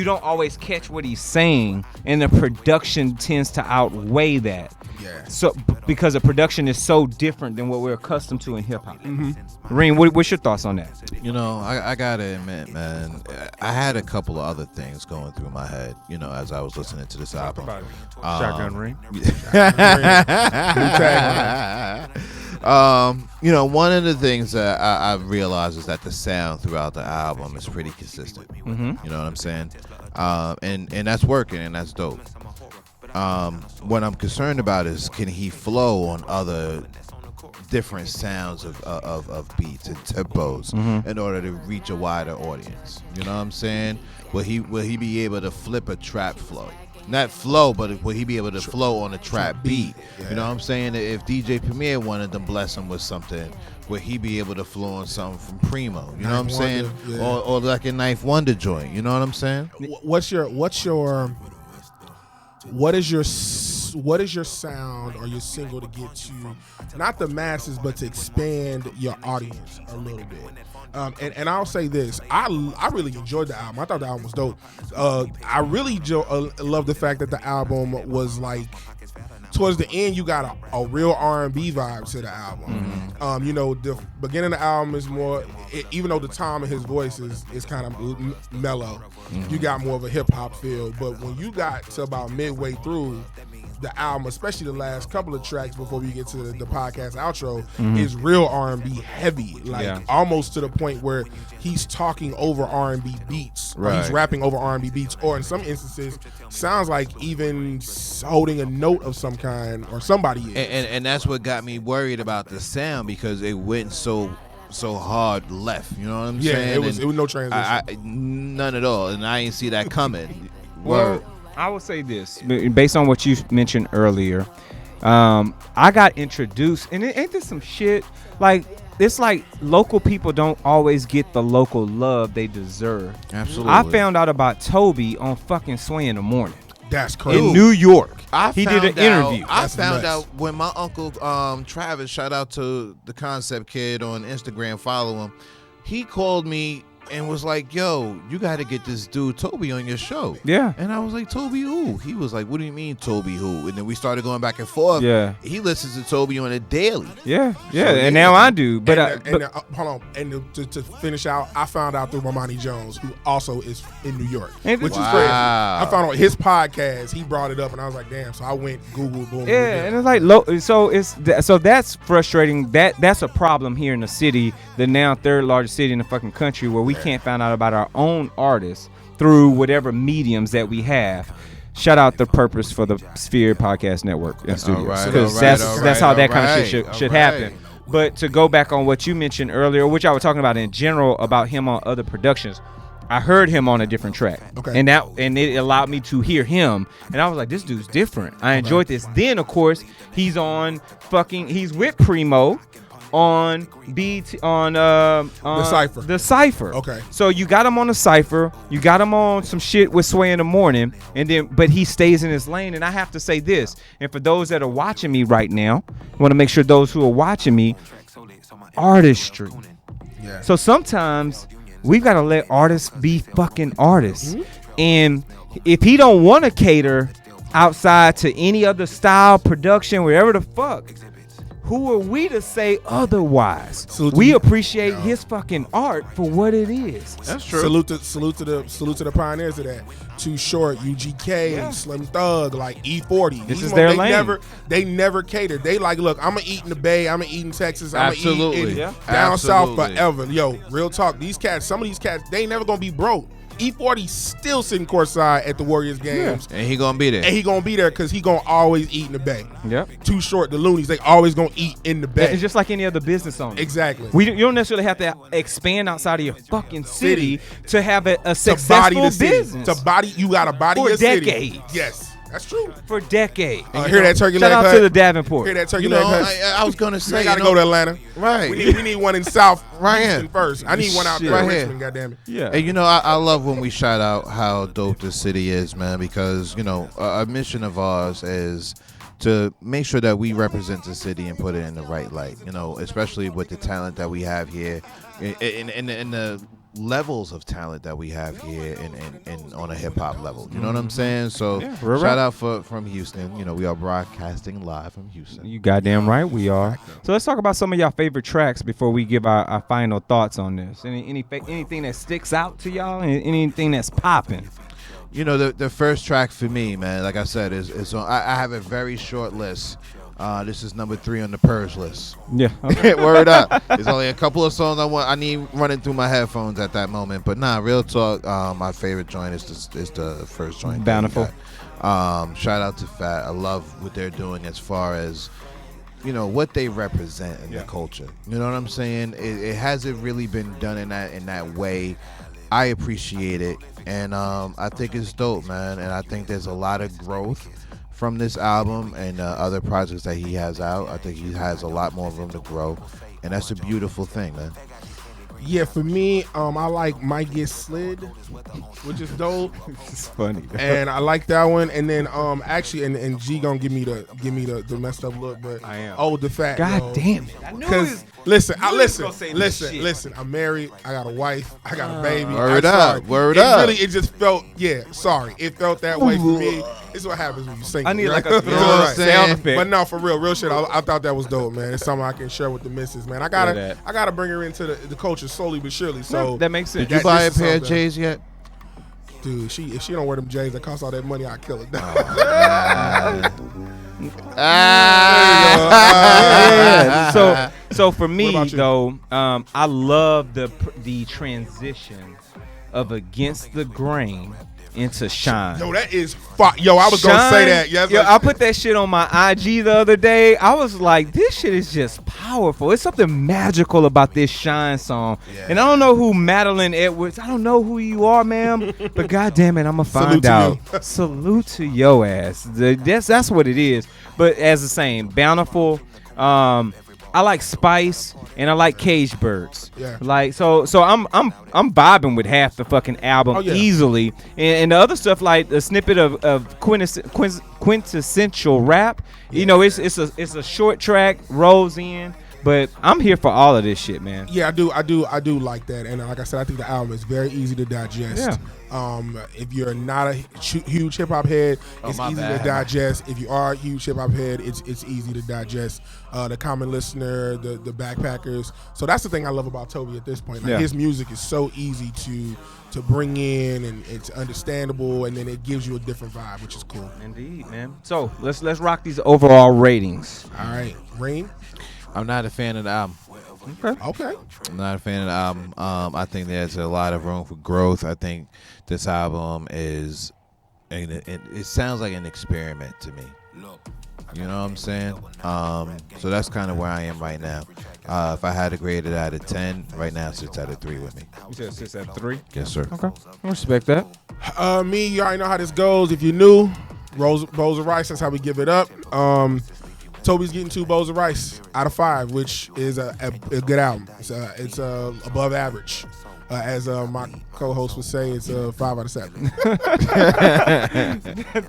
don't always catch what he's saying, and the production tends to outweigh that. Yeah. So because the production is so different than what we're accustomed to in hip hop. Reem, what's your thoughts on that? You know, I gotta admit, man, I had a couple of other things going through my head, you know, as I was listening to this album. Shotgun Ring. You know, one of the things that I realized is that the sound throughout the album is pretty consistent. You know what I'm saying? And that's working, and that's dope. What I'm concerned about is, can he flow on other different sounds of beats and tempos in order to reach a wider audience? You know what I'm saying? Will he be able to flip a trap flow? Not flow, but will he be able to flow on a trap beat? Yeah. You know what I'm saying? If DJ Premier wanted to bless him with something, will he be able to flow on something from Primo? You know what I'm saying? Yeah. Or like a Knife Wonder joint. You know what I'm saying? What is your sound or your single to get to not the masses, but to expand your audience a little bit? And I'll say this, I really enjoyed the album. I thought the album was dope. I really love the fact that the album was like, towards the end, you got a real R&B vibe to the album. You know, the beginning of the album is more, even though the time of his voice is kind of mellow, you got more of a hip hop feel. But when you got to about midway through the album, especially the last couple of tracks before we get to the podcast outro, is real R&B heavy, like almost to the point where he's talking over R&B beats, or he's rapping over R&B beats, or in some instances sounds like even holding a note of some kind, or somebody is. And that's what got me worried about the sound, because it went so hard left. You know what I'm saying? It was no transition. None at all, and I didn't see that coming. Well, I would say this, based on what you mentioned earlier. I got introduced, and ain't this some shit? Like, it's like local people don't always get the local love they deserve. Absolutely. I found out about Tobe on fucking Sway in the Morning. That's crazy. In New York. He did an interview. I found out when my uncle Travis, shout out to the Concept Kid on Instagram, follow him. He called me and was like, yo, you got to get this dude Tobe on your show. Yeah. And I was like, Tobe who? He was like, what do you mean Tobe who? And then we started going back and forth. Yeah. He listens to Tobe on a daily. Yeah. And now I do. But, hold on. And to finish out, I found out through Ramani Jones, who also is in New York, which is crazy. I found out his podcast. He brought it up, and I was like, damn. So I went Google, boom. Yeah, and it's like so that's frustrating. That's a problem here in the city, the now third largest city in the fucking country, where we can't find out about our own artists through whatever mediums that we have. shout out the purpose for the Sphere Podcast Network and Studios. right, Because that's how that kind of shit should happen. But to go back on what you mentioned earlier, which I was talking about in general about him on other productions, I heard him on a different track. Okay. And it allowed me to hear him. And I was like, this dude's different. I enjoyed this. Then, of course, he's with Primo on the Cypher. Okay. So you got him on the Cypher, you got him on some shit with Sway in the Morning, but he stays in his lane. And I have to say this, and for those that are watching me right now, I want to make sure those who are watching me, artistry. Yeah. So sometimes we've got to let artists be fucking artists. And if he don't want to cater outside to any other style, production, wherever the fuck, who are we to say otherwise? We appreciate his fucking art for what it is. That's true. Salute to the pioneers of that. Too Short, UGK, Slim Thug, like E40. This is their lane. They never catered. They like, look, I'm gonna eat in the Bay, I'm gonna eat in Texas, I'm gonna eat in down south forever. Yo, real talk. These cats, some of these cats, they ain't never gonna be broke. E40 still sitting courtside at the Warriors games. And he gonna be there. And he gonna be there because he gonna always eat in the Bay. Yep. Too Short, the Loonies, they always gonna eat in the Bay. It's just like any other business owner. Exactly. You don't necessarily have to expand outside of your fucking city to have a to successful body the city. business. You gotta body For your decades. city. Yes, that's true. For decades. Hear that turkey Shout leg out hut? to the Davenport. Hear that turkey You leg know, hut? I was gonna You say, ain't gotta go to Atlanta. Right. We need one in South Right Houston here. first. I need one out there Right in here. Richmond, goddammit. Yeah. And you know, I love when we shout out how dope this city is, man, because, you know, a mission of ours is to make sure that we represent the city and put it in the right light, you know, especially with the talent that we have here, in the levels of talent that we have here and on a hip-hop level. You know what I'm saying? So shout out from Houston. You know, we are broadcasting live from Houston. You goddamn right we are. So let's talk about some of y'all favorite tracks before we give our final thoughts on this. Anything that sticks out to y'all? Anything that's popping? You know, the first track for me, man, like I said, is on, I have a very short list. This is number 3 on the Purge list. Yeah. Word up. There's only a couple of songs I need running through my headphones at that moment. But nah, real talk, my favorite joint is the first joint. Bountiful. Shout out to Fat. I love what they're doing as far as, you know, what they represent in the culture. You know what I'm saying? It hasn't really been done in that way. I appreciate it, and I think it's dope, man. And I think there's a lot of growth from this album and other projects that he has out. I think he has a lot more room to grow, and that's a beautiful thing, man. Yeah, for me, I like Might Get Slid, which is dope. It's funny. And I like that one. And then actually, and G gonna give me the messed up look, but I am. Oh, the fact. God damn it! I knew Because listen, I'm married. I got a wife. I got a baby. Word I'm up, sorry. word it up. Really, it just felt. Yeah, sorry. It felt that way for me. This is what happens when you sing. I need right? like a Right. sound effect. But no, for real shit. I thought that was dope, man. It's something I can share with the missus, man. I gotta bring her into the culture slowly but surely. So that makes sense. Did you buy a pair of J's yet? Dude, if she don't wear them J's that cost all that money, I'll kill her. So for me What about you? though, I love the transition of Against the Grain into Shine. Yo, that is Yo, I was gonna say that. Yes, Yo, I put that shit on my IG the other day. I was like, this shit is just powerful. It's something magical about this Shine song. Yeah. And I don't know who Madeline Edwards. I don't know who you are, ma'am. But goddamn it, I'ma find out. Salute to your ass. That's what it is. But as the same, Bountiful. I like Spice and I like Cage Birds. Yeah. Like so I'm vibing with half the fucking album easily. And the other stuff like the snippet of quintessential rap. Yeah. You know, it's a short track, rolls in. But I'm here for all of this shit, man. Yeah, I do like that, and like I said, I think the album is very easy to digest. Yeah. If you're not a huge hip hop head, it's easy to digest. If you are a huge hip hop head, it's easy to digest. The common listener, the backpackers. So that's the thing I love about Tobe at this point. Like his music is so easy to bring in, and it's understandable, and then it gives you a different vibe, which is cool. Indeed, man. So let's rock these overall ratings. All right, Rain. I'm not a fan of the album. Okay. I'm not a fan of the album. I think there's a lot of room for growth. I think this album is and it sounds like an experiment to me. You know what I'm saying? So that's kind of where I am right now. If I had to grade it out of 10, right now it sits at a 3 with me. You said it sits at 3? Yes, sir. Okay. I respect that. Me, you already know how this goes. If you're new, bowls of rice, that's how we give it up. Tobe's getting 2 bowls of rice out of 5, which is a good album. It's above average. As my co-host would say, it's 5 out of 7.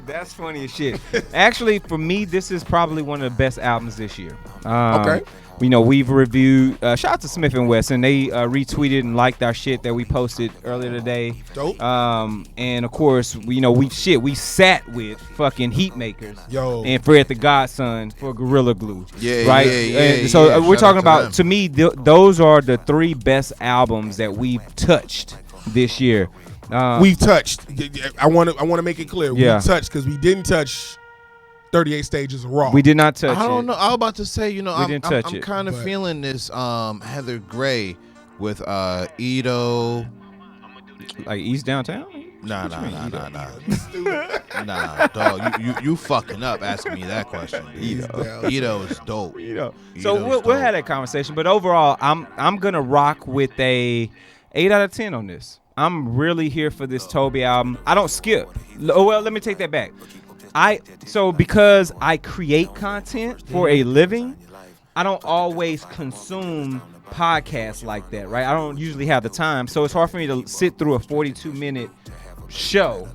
That's funny as shit. Actually, for me, this is probably one of the best albums this year. Okay. You know, we've reviewed. Shout out to Smith and Wesson. They retweeted and liked our shit that we posted earlier today. Dope. And of course, we sat with fucking Heatmakers. Yo. And Fred the Godson for Gorilla Glue. Yeah, right. yeah. So we're Shout talking out about. them. To me, those are the 3 best albums that we've touched this year. We've touched. I want to make it clear. Yeah. We touched because we didn't touch 38 Stages of Raw. We did not touch it. I don't know. I was about to say, I'm kind of but- feeling this Heather Gray with Ito. Like East Downtown? Nah. Nah, dog. You fucking up asking me that question. Ito is dope. So Ito's we'll have dope. that conversation. But overall, I'm gonna rock with a 8 out of 10 on this. I'm really here for this Tobe album. I don't skip. Well, let me take that back. Because I create content for a living, I don't always consume podcasts like that, right? I don't usually have the time, so it's hard for me to sit through a 42-minute show.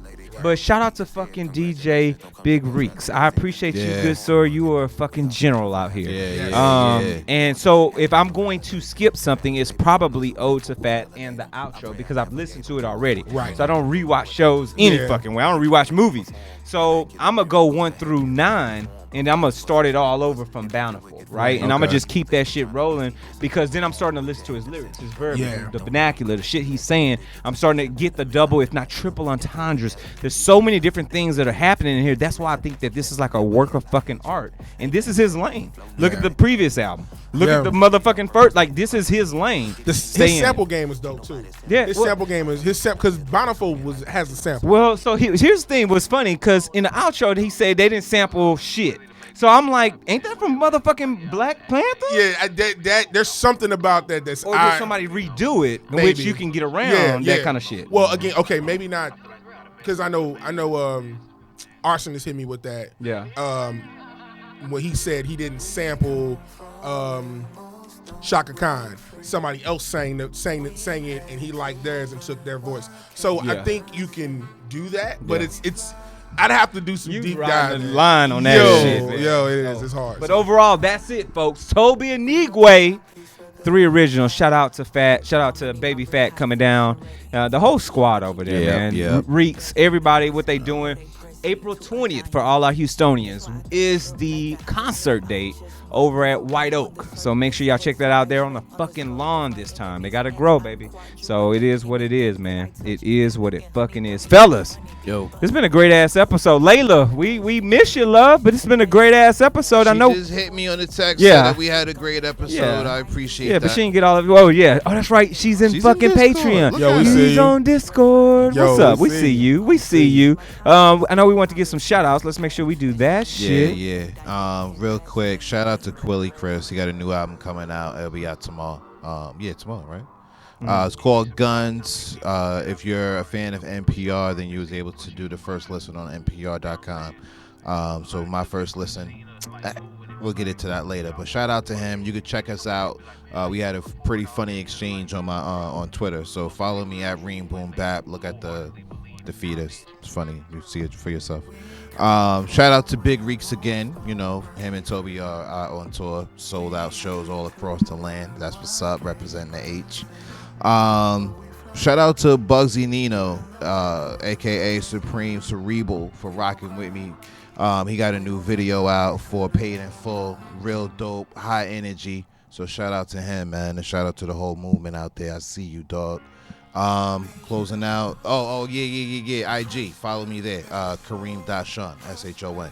But shout out to fucking DJ Big Reeks. I appreciate you, good sir. You are a fucking general out here. Yeah. And so if I'm going to skip something, it's probably Ode to Fat and the outro because I've listened to it already. Right. So I don't rewatch shows any fucking way. I don't rewatch movies. So I'm going to go 1 through 9. And I'm going to start it all over from Bountiful, right? And I'm going to just keep that shit rolling because then I'm starting to listen to his lyrics, his verbiage, the vernacular, the shit he's saying. I'm starting to get the double, if not triple entendres. There's so many different things that are happening in here. That's why I think that this is like a work of fucking art. And this is his lane. Look at the previous album. Look at the motherfucking first. Like, this is his lane. His sample game is dope, too. Yeah. His sample game is because Bountiful has a sample. Well, so here's the thing. What's funny, because in the outro, he said they didn't sample shit. So I'm like, ain't that from motherfucking Black Panther? Yeah, that there's something about that that's. Or did somebody redo it, in which you can get around that kind of shit? Well, again, okay, maybe not, because I know, Arsonist hit me with that. Yeah. When he said he didn't sample Shaka Khan, somebody else sang it, and he liked theirs and took their voice. So I think you can do that, but it's. I'd have to do some deep dive. The line on that shit. Yo, it is. It's hard. But overall, that's it, folks. Tobe Nwigwe, 3 originals. Shout out to Fat. Shout out to Baby Fat coming down. The whole squad over there, man. Yeah. Reeks, everybody, what they doing. April 20th for all our Houstonians is the concert date over at White Oak. So make sure y'all check that out there on the fucking lawn this time. They got to grow, baby. So it is what it is, man. It is what it fucking is. Fellas, it's been a great-ass episode. Layla, we miss you, love, but it's been a great-ass episode. I know. She just hit me on the text said that we had a great episode. Yeah. I appreciate that. Yeah, but she didn't get all of it. Oh, yeah. Oh, that's right. She's in fucking Patreon. Yo, we see He's you. on Discord. Yo, What's up? we We see see you. We see you. I know we want to get some shout-outs. Let's make sure we do that shit. Yeah. Real quick, shout out to Quilly Chris. He got a new album coming out. It'll be out tomorrow. Tomorrow, right? It's called Guns. If you're a fan of NPR, then you was able to do the first listen on NPR.com. So my first listen, we'll get into that later. But shout out to him. You could check us out. We had a pretty funny exchange on my on Twitter. So follow me at That Boom Bap. Look at the feed. It's funny. You see it for yourself. Shout out to Big Reeks again. You know, him and Tobe are on tour, sold out shows all across the land. That's what's up, representing the H. Shout out to Bugsy Nino, aka Supreme Cerebral, for rocking with me. He got a new video out for Paid in Full, real dope, high energy. So shout out to him, man, and shout out to the whole movement out there. I see you, dog. Closing out. Yeah. IG. Follow me there. Kareem.Shun. SHON.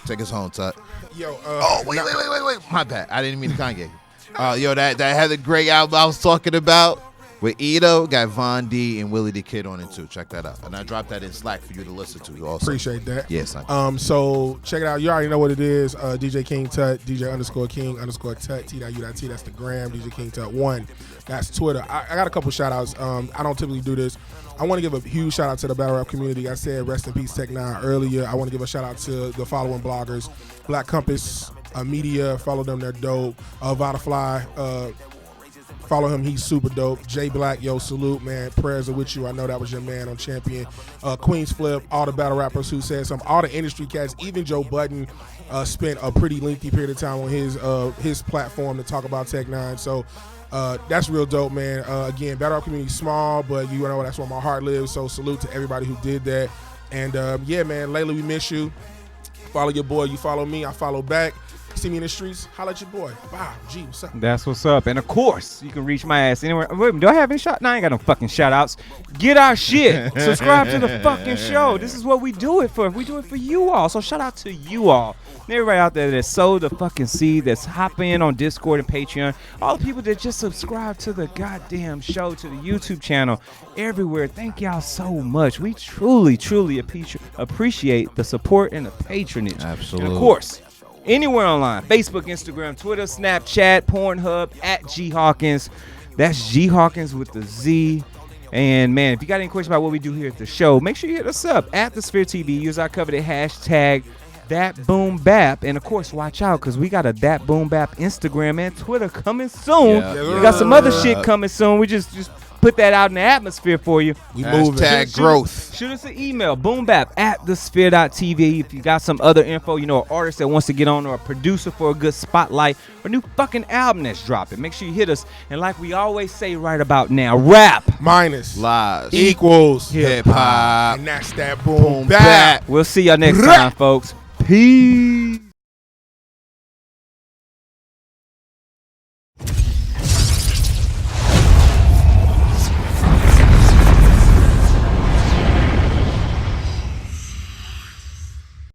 Take us home, Tut. Yo. Wait. My bad. I didn't mean Kanye. That had a great album I was talking about. With Ito, got Von D and Willie the Kid on it too. Check that out. And I dropped that in Slack for you to listen to also. Appreciate that. Yes. So check it out. You already know what it is. DJ King Tut, DJ_King_Tut, T.U.T. That's the gram. DJ King Tut 1. That's Twitter. I got a couple shout outs. I don't typically do this. I want to give a huge shout out to the battle rap community. I said rest in peace Tech 9 earlier. I want to give a shout out to the following bloggers. Black Compass Media, follow them, they're dope. Vodafly, follow him, he's super dope. Jay Black, yo, salute, man. Prayers are with you. I know that was your man on Champion. Queens Flip, all the battle rappers who said something, all the industry cats, even Joe Budden spent a pretty lengthy period of time on his platform to talk about Tech 9. So that's real dope, man. Again, battle rap community small, but you know that's where my heart lives. So salute to everybody who did that. And yeah, man, Layla, we miss you. Follow your boy, you follow me, I follow back. See me in the streets, holla at your boy. Wow, G, what's up? That's what's up. And of course, you can reach my ass anywhere. Wait, do I have any shout? No, I ain't got no fucking shout outs. Get our shit. Subscribe to the fucking show. This is what we do it for. We do it for you all. So shout out to you all. And everybody out there that sowed the fucking seed, that's hopping in on Discord and Patreon. All the people that just subscribe to the goddamn show, to the YouTube channel, everywhere. Thank y'all so much. We truly, truly appreciate the support and the patronage. Absolutely. And of course, anywhere online, Facebook, Instagram, Twitter, Snapchat, Pornhub, at G Hawkins. That's G Hawkins with the Z. And man, if you got any questions about what we do here at the show, make sure you hit us up at the Sphere TV. Use our coveted hashtag That Boom Bap. And of course, watch out, because we got a That Boom Bap Instagram and Twitter coming soon. Yeah. We got some other shit coming soon. We just put that out in the atmosphere for you. We moving. Hashtag growth. Shoot us an email, boombap@thesphere.tv. If you got some other info, you know, an artist that wants to get on, or a producer for a good spotlight, or a new fucking album that's dropping, make sure you hit us. And like we always say right about now, rap Minus Lies. equals Hip hop. and that's that boom bap. We'll see y'all next time, folks. Peace.